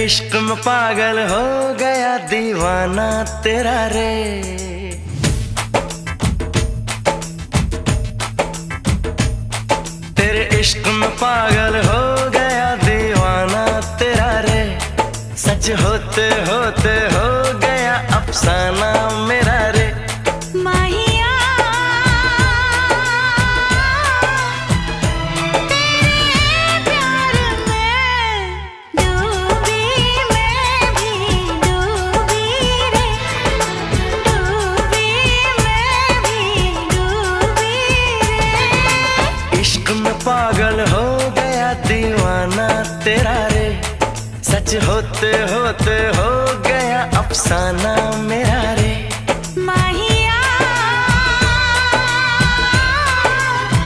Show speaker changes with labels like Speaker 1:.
Speaker 1: इश्क में पागल हो गया दीवाना तेरा रे। तेरे इश्क में पागल हो गया दीवाना तेरा रे। सच होते होते हो गया अफसाना मेरा रे। इश्क में पागल हो गया दीवाना तेरा रे। सच होते होते हो गया अफसाना मेरा